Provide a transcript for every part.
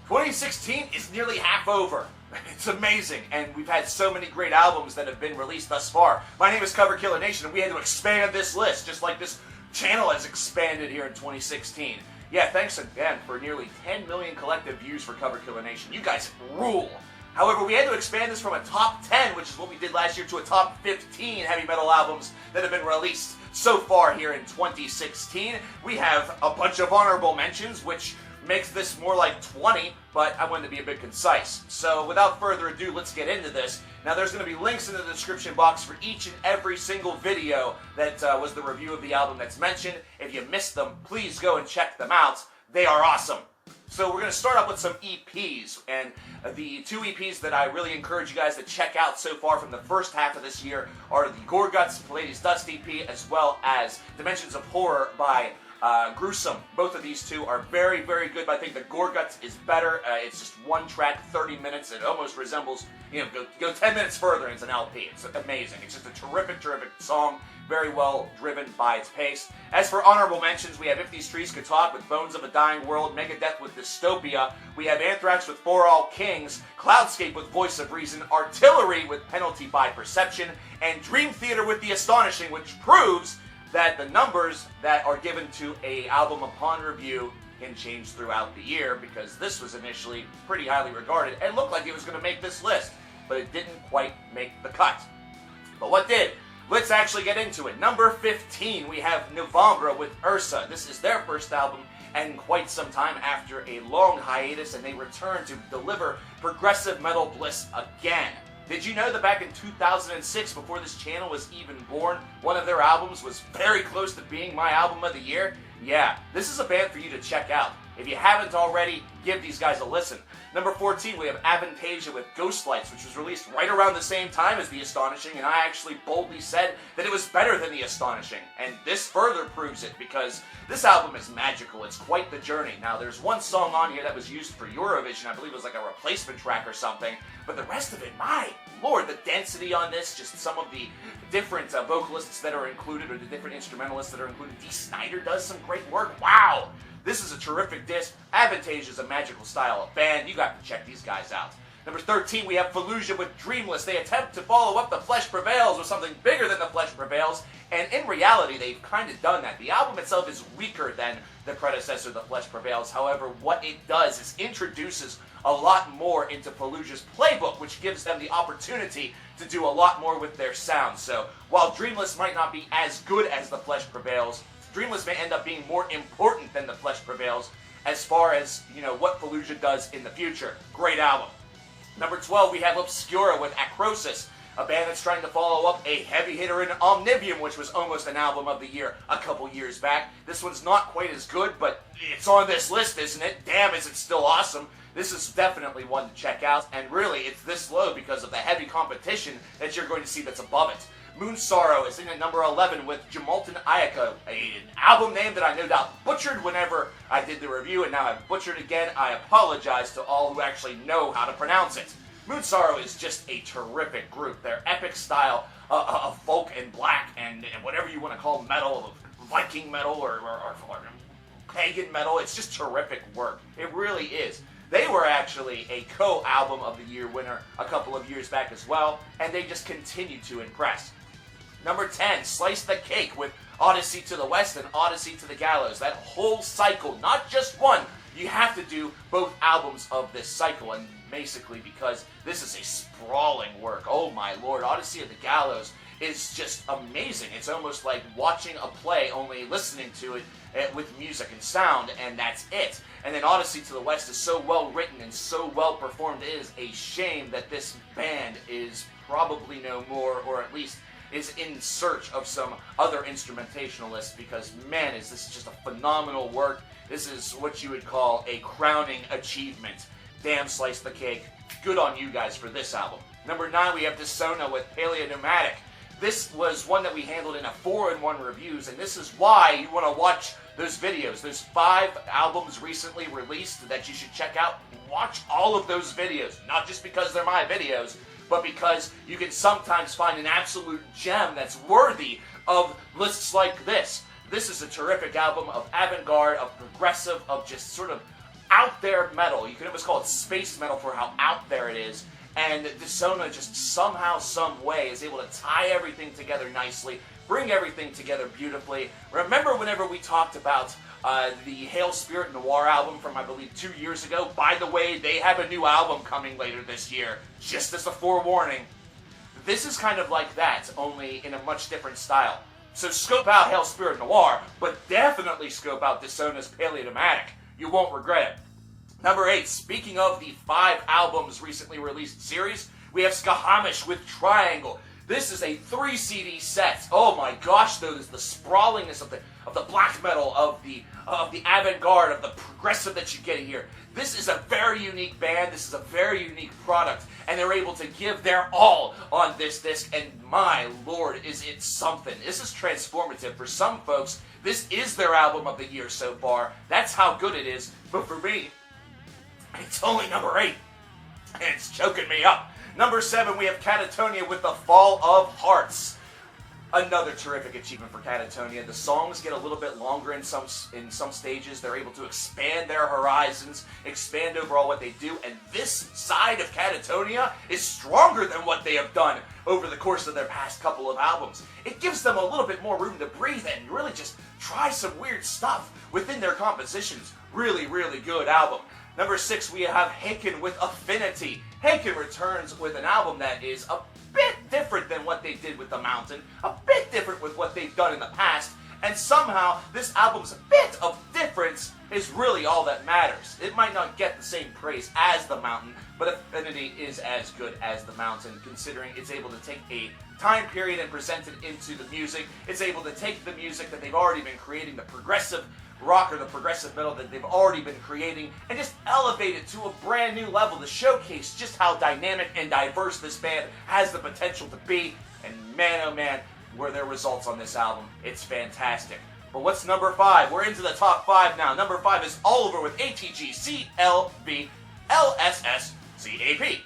2016 is nearly half over. It's amazing, and we've had so many great albums that have been released thus far. My name is coverkillernation, and we had to expand this list, just like this channel has expanded here in 2016. Yeah, thanks again for nearly 10 million collective views for coverkillernation. You guys rule. However, we had to expand this from a top 10, which is what we did last year, to a top 15 heavy metal albums that have been released so far here in 2016. We have a bunch of honorable mentions, which makes this more like 20, but I wanted to be a bit concise. So without further ado, let's get into this. Now there's going to be links in the description box for each and every single video that was the review of the album that's mentioned. If you missed them, please go and check them out. They are awesome. So we're going to start off with some EPs, and the two EPs that I really encourage you guys to check out so far from the first half of this year are the Gorguts Palladius Dust EP, as well as Dimensions of Horror by Gruesome. Both of these two are very, very good, but I think the Gorguts is better. It's just one track, 30 minutes. It almost resembles, go 10 minutes further and it's an LP. It's amazing. It's just a terrific, terrific song. Very well driven by its pace. As for honorable mentions, we have If These Trees Could Talk with Bones of a Dying World, Megadeth with Dystopia, we have Anthrax with For All Kings, Cloudscape with Voice of Reason, Artillery with Penalty by Perception, and Dream Theater with The Astonishing, which proves that the numbers that are given to an album upon review can change throughout the year, because this was initially pretty highly regarded and looked like it was going to make this list, but it didn't quite make the cut. But what did? Let's actually get into it. Number 15, we have November with Ursa. This is their first album and quite some time after a long hiatus, and they return to deliver progressive metal bliss again. Did you know that back in 2006, before this channel was even born, one of their albums was very close to being my album of the year? Yeah, this is a band for you to check out. If you haven't already, give these guys a listen. Number 14, we have Avantasia with Ghostlights, which was released right around the same time as The Astonishing, and I actually boldly said that it was better than The Astonishing. And this further proves it, because this album is magical. It's quite the journey. Now, there's one song on here that was used for Eurovision. I believe it was like a replacement track or something. But the rest of it, my lord, the density on this, just some of the different vocalists that are included, or the different instrumentalists that are included. Dee Snider does some great work. Wow! This is a terrific disc. Avantasia is a magical style of band. You got to check these guys out. Number 13, we have Fallujah with Dreamless. They attempt to follow up The Flesh Prevails with something bigger than The Flesh Prevails, and in reality, they've kind of done that. The album itself is weaker than the predecessor, The Flesh Prevails. However, what it does is introduces a lot more into Fallujah's playbook, which gives them the opportunity to do a lot more with their sound. So, while Dreamless might not be as good as The Flesh Prevails, Dreamless may end up being more important than The Flesh Prevails as far as, what Fallujah does in the future. Great album. Number 12, we have Obscura with Akroasis, a band that's trying to follow up a heavy hitter in Omnivium, which was almost an album of the year a couple years back. This one's not quite as good, but it's on this list, isn't it? Damn, is it still awesome. This is definitely one to check out, and really, it's this low because of the heavy competition that you're going to see that's above it. Moonsorrow is in at number 11 with JUMALTEN AIKA, an album name that I no doubt butchered whenever I did the review, and now I've butchered again. I apologize to all who actually know how to pronounce it. Moonsorrow is just a terrific group. Their epic style of folk and black and whatever you want to call metal, Viking metal or pagan metal, it's just terrific work. It really is. They were actually a co-album of the year winner a couple of years back as well, and they just continue to impress. Number 10, Slice the Cake with Odyssey to the West and Odyssey to the Gallows. That whole cycle, not just one. You have to do both albums of this cycle, and basically because this is a sprawling work. Oh my lord, Odyssey of the Gallows is just amazing. It's almost like watching a play, only listening to it with music and sound, and that's it. And then Odyssey to the West is so well written and so well performed. It is a shame that this band is probably no more, or at least is in search of some other instrumentationalists, because man, is this just a phenomenal work. This is what you would call a crowning achievement. Damn, Slice the Cake. Good on you guys for this album. Number 9, we have Dissona with PALEOPNEUMATIC. This was one that we handled in a 4-in-1 reviews, and this is why you want to watch those videos. There's 5 albums recently released that you should check out. Watch all of those videos, not just because they're my videos, but because you can sometimes find an absolute gem that's worthy of lists like this. This is a terrific album of avant-garde, of progressive, of just sort of out there metal. You can almost call it space metal for how out there it is. And Dissona just somehow, some way is able to tie everything together nicely, bring everything together beautifully. Remember whenever we talked about the Hail Spirit Noir album from, I believe, 2 years ago? By the way, they have a new album coming later this year, just as a forewarning. This is kind of like that, only in a much different style. So scope out Hail Spirit Noir, but definitely scope out Dissona's PALEOPNEUMATIC. You won't regret it. Number 8, speaking of the 5 albums recently released series, we have Schammasch with Triangle. This is a 3 CD set. Oh my gosh, though, the sprawlingness of the black metal, of the avant-garde, of the progressive that you get here. This is a very unique band. This is a very unique product, and they're able to give their all on this disc, and my lord, is it something. This is transformative. For some folks, this is their album of the year so far. That's how good it is, but for me, it's only number 8, and it's choking me up. Number 7, we have Katatonia with The Fall of Hearts. Another terrific achievement for Katatonia. The songs get a little bit longer in some stages. They're able to expand their horizons, expand overall what they do, and this side of Katatonia is stronger than what they have done over the course of their past couple of albums. It gives them a little bit more room to breathe and really just try some weird stuff within their compositions. Really, really good album. Number 6, we have Haken with Affinity. Haken returns with an album that is a bit different than what they did with The Mountain, a bit different with what they've done in the past, and somehow this album's bit of difference is really all that matters. It might not get the same praise as The Mountain, but Affinity is as good as The Mountain, considering it's able to take a time period and present it into the music. It's able to take the music that they've already been creating, the progressive rock or the progressive metal that they've already been creating, and just elevate it to a brand new level to showcase just how dynamic and diverse this band has the potential to be. And man, oh man, were their results on this album. It's fantastic. But what's number 5? We're into the top 5 now. Number 5 is Ulver with ATGCLVLSSCAP.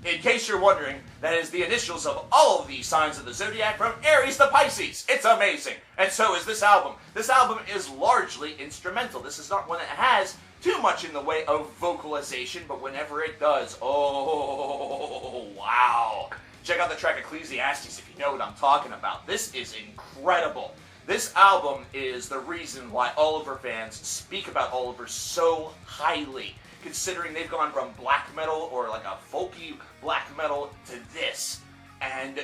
In case you're wondering, that is the initials of all of the signs of the zodiac from Aries to Pisces. It's amazing. And so is this album. This album is largely instrumental. This is not one that has too much in the way of vocalization, but whenever it does, oh, wow. Check out the track Ecclesiastes if you know what I'm talking about. This is incredible. This album is the reason why Ulver fans speak about Ulver so highly, considering they've gone from black metal or like a folky black metal to this. And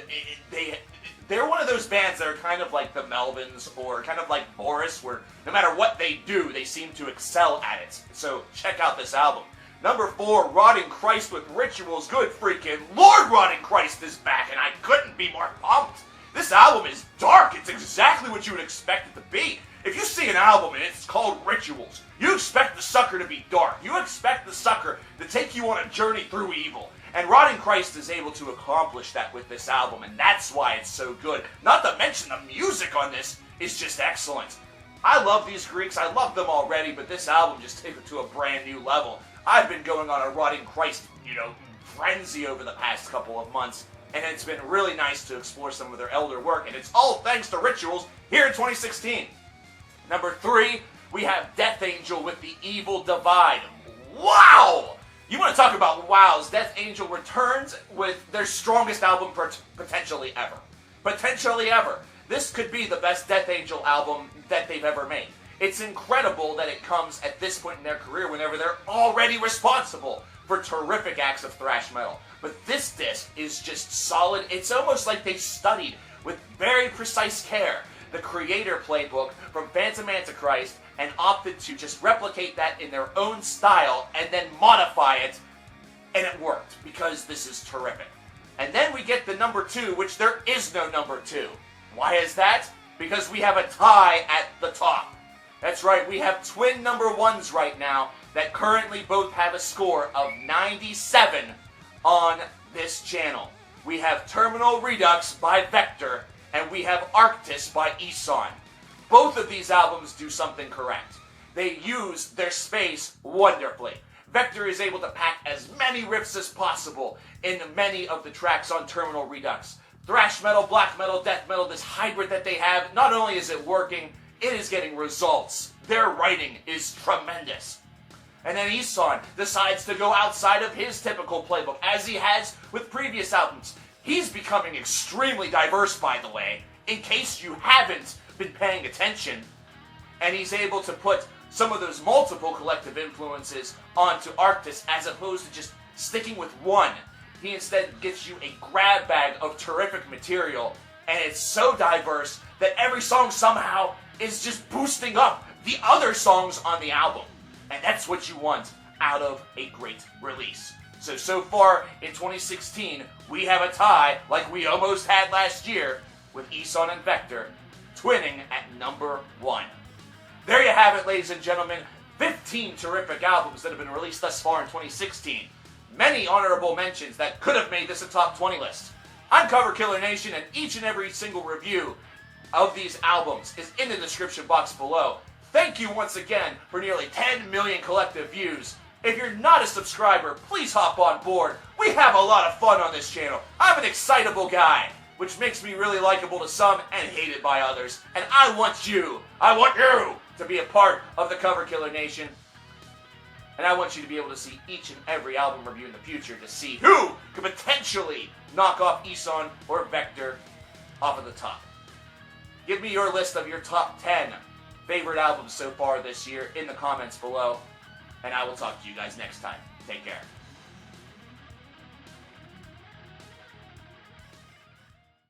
they're one of those bands that are kind of like the Melvins or kind of like Boris, where no matter what they do, they seem to excel at it. So check out this album. Number 4, Rotting Christ with Rituals. Good freaking Lord, Rotting Christ is back, and I couldn't be more pumped. This album is dark. It's exactly what you would expect it to be. If you see an album and it's called Rituals, you expect the sucker to be dark. You expect the sucker to take you on a journey through evil. And Rotting Christ is able to accomplish that with this album, and that's why it's so good. Not to mention the music on this is just excellent. I love these Greeks. I love them already, but this album just takes it to a brand new level. I've been going on a Rotting Christ, frenzy over the past couple of months, and it's been really nice to explore some of their elder work, and it's all thanks to Rituals here in 2016. Number 3, we have Death Angel with The Evil Divide. Wow! You want to talk about wows? Death Angel returns with their strongest album potentially ever. Potentially ever. This could be the best Death Angel album that they've ever made. It's incredible that it comes at this point in their career whenever they're already responsible for terrific acts of thrash metal. But this disc is just solid. It's almost like they studied with very precise care the Creator playbook from Phantom Antichrist and opted to just replicate that in their own style and then modify it, and it worked because this is terrific. And then we get the number 2, which there is no number 2. Why is that? Because we have a tie at the top. That's right, we have twin number 1s right now that currently both have a score of 97 on this channel. We have Terminal Redux by Vektor, and we have ARKTIS by Ihshan. Both of these albums do something correct. They use their space wonderfully. Vektor is able to pack as many riffs as possible in many of the tracks on Terminal Redux. Thrash metal, black metal, death metal, this hybrid that they have, not only is it working, it is getting results. Their writing is tremendous. And then Ihshan decides to go outside of his typical playbook, as he has with previous albums. He's becoming extremely diverse, by the way, in case you haven't been paying attention. And he's able to put some of those multiple collective influences onto ARKTIS as opposed to just sticking with one. He instead gives you a grab bag of terrific material, and it's so diverse that every song somehow is just boosting up the other songs on the album. And that's what you want out of a great release. So far in 2016, we have a tie like we almost had last year with Ihshan and Vektor twinning at number 1. There you have it, ladies and gentlemen. 15 terrific albums that have been released thus far in 2016. Many honorable mentions that could have made this a top 20 list. I'm coverkillernation, and each and every single review of these albums is in the description box below. Thank you once again for nearly 10 million collective views. If you're not a subscriber, please hop on board. We have a lot of fun on this channel. I'm an excitable guy, which makes me really likable to some and hated by others. And I want you to be a part of the Cover Killer Nation. And I want you to be able to see each and every album review in the future to see who could potentially knock off Ihshan or Vektor off of the top. Give me your list of your top 10 favorite albums so far this year in the comments below. And I will talk to you guys next time. Take care.